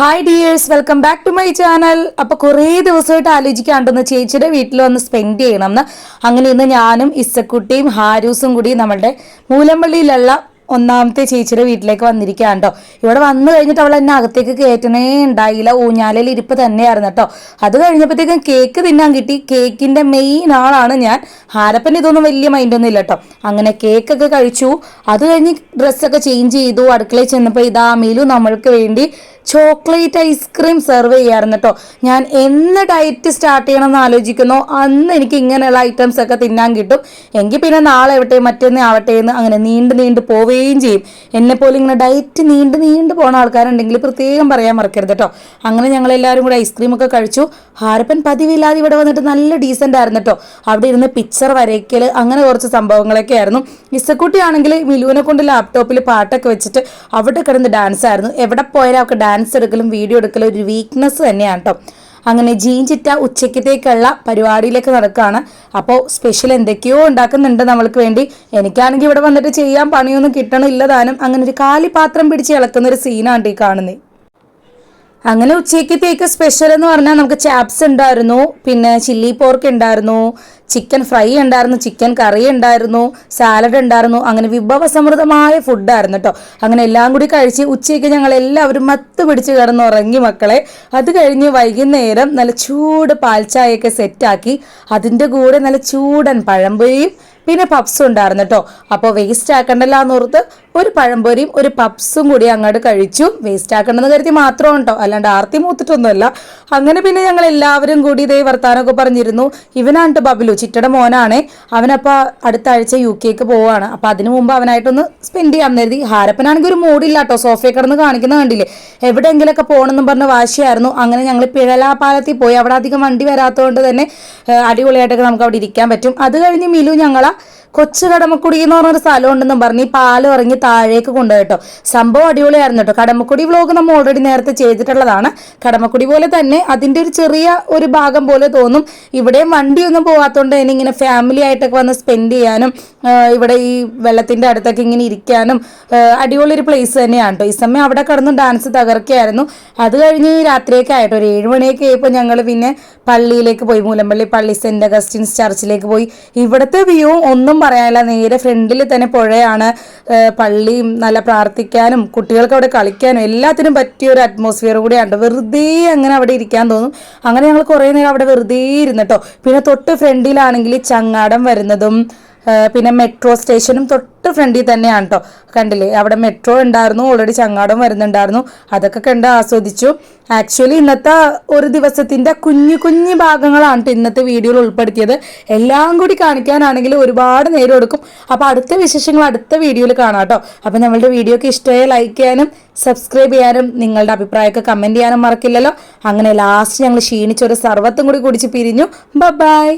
Hi dears, welcome back to my channel. അപ്പോൾ കുറേ ദിവസമായിട്ട് ആലോചിക്കാണ്ടെന്ന് ചേച്ചിയുടെ വീട്ടിൽ വന്ന് സ്പെൻഡ് ചെയ്യണമെന്ന്. അങ്ങനെ ഇന്ന് ഞാനും ഇസക്കുട്ടിയും ഹാരൂസും കൂടി നമ്മളുടെ മൂലമ്പള്ളിയിലുള്ള ഒന്നാമത്തെ ചേച്ചിയുടെ വീട്ടിലേക്ക് വന്നിരിക്കുകയാണ് കേട്ടോ. ഇവിടെ വന്നു കഴിഞ്ഞിട്ട് അവൾ എന്നെ അകത്തേക്ക് കയറ്റണേ ഉണ്ടായില്ല. ഊഞ്ഞാലയിൽ ഇരിപ്പ് തന്നെയായിരുന്നു കേട്ടോ. അത് കഴിഞ്ഞപ്പോഴത്തേക്കും കേക്ക് തിന്നാൻ കിട്ടി. കേക്കിൻ്റെ മെയിൻ ആളാണ് ഞാൻ. ഹാരപ്പൻ ഇതൊന്നും വലിയ മൈൻഡൊന്നും ഇല്ല കേട്ടോ. അങ്ങനെ കേക്കൊക്കെ കഴിച്ചു. അത് കഴിഞ്ഞ് ഡ്രസ്സൊക്കെ ചേഞ്ച് ചെയ്തു. അടുക്കളയിൽ ചെന്നപ്പോൾ ഇതാ മീലു നമ്മൾക്ക് വേണ്ടി ചോക്ലേറ്റ് ഐസ്ക്രീം സെർവ് ചെയ്യാറുണ്ട് കേട്ടോ. ഞാൻ എന്ന് ഡയറ്റ് സ്റ്റാർട്ട് ചെയ്യണമെന്ന് ആലോചിക്കുന്നോ അന്ന് എനിക്ക് ഇങ്ങനെയുള്ള ഐറ്റംസ് ഒക്കെ തിന്നാൻ കിട്ടും. എങ്കിൽ പിന്നെ നാളെ ആവട്ടെ മറ്റൊന്ന് ആവട്ടെ എന്ന് അങ്ങനെ നീണ്ട് പോവുകയും ചെയ്യും. എന്നെപ്പോലെ ഇങ്ങനെ ഡയറ്റ് നീണ്ട് പോകുന്ന ആൾക്കാരുണ്ടെങ്കിൽ പ്രത്യേകം പറയാൻ മറക്കരുത് കേട്ടോ. അങ്ങനെ ഞങ്ങളെല്ലാവരും കൂടെ ഐസ്ക്രീമൊക്കെ കഴിച്ചു. ഹാരപ്പൻ പതിവില്ലാതെ ഇവിടെ വന്നിട്ട് നല്ല ഡീസൻ്റ് ആയിരുന്നു കേട്ടോ. അവിടെ ഇരുന്ന് പിക്ചർ വരയ്ക്കൽ അങ്ങനെ കുറച്ച് സംഭവങ്ങളൊക്കെ ആയിരുന്നു. ഇസക്കുട്ടി ആണെങ്കിൽ മിലുവിനെ കൊണ്ട് ലാപ്ടോപ്പിൽ പാട്ടൊക്കെ വെച്ചിട്ട് അവിടെ കിടന്ന് ഡാൻസ് ആയിരുന്നു. എവിടെ പോയാലും അവർക്ക് ഡാൻസ് എടുക്കലും വീഡിയോ എടുക്കലും ഒരു വീക്ക്നെസ് തന്നെയാണ് കേട്ടോ. അങ്ങനെ ജീൻചിറ്റ ഉച്ചയ്ക്കത്തേക്കുള്ള പരിപാടിയിലേക്ക് നടക്കുകയാണ്. അപ്പോൾ സ്പെഷ്യൽ എന്തൊക്കെയോ ഉണ്ടാക്കുന്നുണ്ട് നമ്മൾക്ക് വേണ്ടി. എനിക്കാണെങ്കിൽ ഇവിടെ വന്നിട്ട് ചെയ്യാൻ പണിയൊന്നും കിട്ടണില്ല താനും. അങ്ങനെ ഒരു കാലിപാത്രം പിടിച്ച് ഇളക്കുന്ന ഒരു സീനാണ് ഈ കാണുന്നത്. അങ്ങനെ ഉച്ചയ്ക്കത്തേക്ക് സ്പെഷ്യൽ എന്ന് പറഞ്ഞാൽ നമുക്ക് ചാപ്സ് ഉണ്ടായിരുന്നു, പിന്നെ ചില്ലി പോർക്ക് ഉണ്ടായിരുന്നു, ചിക്കൻ ഫ്രൈ ഉണ്ടായിരുന്നു, ചിക്കൻ കറി ഉണ്ടായിരുന്നു, സാലഡ് ഉണ്ടായിരുന്നു. അങ്ങനെ വിഭവസമൃദ്ധമായ ഫുഡായിരുന്നു കേട്ടോ. അങ്ങനെ എല്ലാം കൂടി കഴിച്ച് ഉച്ചയ്ക്ക് ഞങ്ങൾ എല്ലാവരും മത്ത് പിടിച്ച് കിടന്നുറങ്ങി മക്കളെ. അത് കഴിഞ്ഞ് വൈകുന്നേരം നല്ല ചൂട് പാൽച്ചായൊക്കെ സെറ്റാക്കി അതിൻ്റെ കൂടെ നല്ല ചൂടൻ പഴംപൊരിയും പിന്നെ പപ്സും ഉണ്ടായിരുന്നു കേട്ടോ. അപ്പോൾ വേസ്റ്റ് ആക്കണ്ടല്ലോ എന്നോർത്ത് ഒരു പഴംപൊരിയും ഒരു പപ്സും കൂടി അങ്ങോട്ട് കഴിച്ചു. വേസ്റ്റ് ആക്കണ്ടെന്ന് കരുതി മാത്രമാണ് കേട്ടോ, അല്ലാണ്ട് ആർത്തി മൂത്തിട്ടൊന്നുമല്ല. അങ്ങനെ പിന്നെ ഞങ്ങൾ എല്ലാവരും കൂടി ഇതേ വർത്താനമൊക്കെ പറഞ്ഞിരുന്നു. ഇവനാണ് ബബിലു, ചിറ്റയുടെ മോനാണേ. അവനപ്പോൾ അടുത്ത ആഴ്ച UK പോവുകയാണ്. അപ്പോൾ അതിനു മുമ്പ് അവനായിട്ടൊന്ന് സ്പെൻഡ് ചെയ്യാൻ കരുതി. ഹാരപ്പനാണെങ്കിൽ ഒരു മൂഡില്ല കേട്ടോ. സോഫയിൽ കിടന്ന് കാണിക്കുന്ന കണ്ടില്ലേ, എവിടെയെങ്കിലൊക്കെ പോകണമെന്നും പറഞ്ഞ് വാശിയായിരുന്നു. അങ്ങനെ ഞങ്ങൾ പിഴലാപാലത്തിൽ പോയി. അവിടെ അധികം വണ്ടി വരാത്തതുകൊണ്ട് തന്നെ അടിപൊളിയായിട്ടൊക്കെ നമുക്ക് അവിടെ ഇരിക്കാൻ പറ്റും. അത് കഴിഞ്ഞ് മിലു ഞങ്ങളെ കൊച്ചു കടമക്കുടി എന്ന് പറഞ്ഞൊരു സ്ഥലം ഉണ്ടെന്നും പറഞ്ഞ് ഈ പാലം ഇറങ്ങി താഴേക്ക് കൊണ്ടുപോയിട്ടോ. സംഭവം അടിപൊളിയായിരുന്നു കേട്ടോ. കടമക്കുടി വ്ലോഗ് നമ്മൾ ഓൾറെഡി നേരത്തെ ചെയ്തിട്ടുള്ളതാണ്. കടമക്കുടി പോലെ തന്നെ അതിൻ്റെ ഒരു ചെറിയ ഒരു ഭാഗം പോലെ തോന്നും. ഇവിടെയും വണ്ടിയൊന്നും പോകാത്തതുകൊണ്ട് തന്നെ ഇങ്ങനെ ഫാമിലി ആയിട്ടൊക്കെ വന്ന് സ്പെൻഡ് ചെയ്യാനും ഇവിടെ ഈ വെള്ളത്തിൻ്റെ അടുത്തൊക്കെ ഇങ്ങനെ ഇരിക്കാനും അടിപൊളി ഒരു പ്ലേസ് തന്നെയാണ് കേട്ടോ. ഈ സമയം അവിടെ കിടന്ന് ഡാൻസ് തകർക്കുകയായിരുന്നു. അത് കഴിഞ്ഞ് രാത്രിയൊക്കെ ആയിട്ടോ ഒരു 7 മണിയൊക്കെ ആയപ്പോൾ ഞങ്ങൾ പിന്നെ പള്ളിയിലേക്ക് പോയി. മൂലമ്പള്ളി പള്ളി സെൻറ്റ് അഗസ്റ്റിൻസ് ചർച്ചിലേക്ക് പോയി. ഇവിടുത്തെ വ്യൂ ഒന്നും പറയാനില്ല. നേരെ ഫ്രണ്ടിൽ തന്നെ പുഴയാണ്. പള്ളിയും നല്ല പ്രാർത്ഥിക്കാനും കുട്ടികൾക്ക് അവിടെ കളിക്കാനും എല്ലാത്തിനും പറ്റിയ ഒരു അറ്റ്മോസ്ഫിയർ കൂടിയാണ്. വെറുതെ അങ്ങനെ അവിടെ ഇരിക്കാൻ തോന്നും. അങ്ങനെ ഞങ്ങൾ കുറേ നേരം അവിടെ വെറുതെ ഇരുന്നിട്ടോ. പിന്നെ തൊട്ട് ഫ്രണ്ടിലാണെങ്കിൽ ചങ്ങാടം വരുന്നതും പിന്നെ മെട്രോ സ്റ്റേഷനും തൊട്ട് ഫ്രണ്ടിൽ തന്നെയാണ് കേട്ടോ. കണ്ടില്ലേ, അവിടെ മെട്രോ ഉണ്ടായിരുന്നു, ഓൾറെഡി ചങ്ങാടം വരുന്നുണ്ടായിരുന്നു. അതൊക്കെ കണ്ട് ആസ്വദിച്ചു. ആക്ച്വലി ഇന്നത്തെ ഒരു ദിവസത്തിൻ്റെ കുഞ്ഞു ഭാഗങ്ങളാണ് കേട്ടോ ഇന്നത്തെ വീഡിയോയിൽ ഉൾപ്പെടുത്തിയത്. എല്ലാം കൂടി കാണിക്കാനാണെങ്കിൽ ഒരുപാട് നേരം എടുക്കും. അപ്പോൾ അടുത്ത വിശേഷങ്ങൾ അടുത്ത വീഡിയോയിൽ കാണാം കേട്ടോ. അപ്പോൾ നമ്മളുടെ വീഡിയോക്ക് ഇഷ്ടമായ ലൈക്ക് ചെയ്യാനും സബ്സ്ക്രൈബ് ചെയ്യാനും നിങ്ങളുടെ അഭിപ്രായമൊക്കെ കമൻറ്റ് ചെയ്യാനും മറക്കില്ലല്ലോ. അങ്ങനെ ലാസ്റ്റ് ഞങ്ങൾ ക്ഷീണിച്ചൊരു സർവത്തും കൂടി കുടിച്ച് പിരിഞ്ഞു. ബൈ.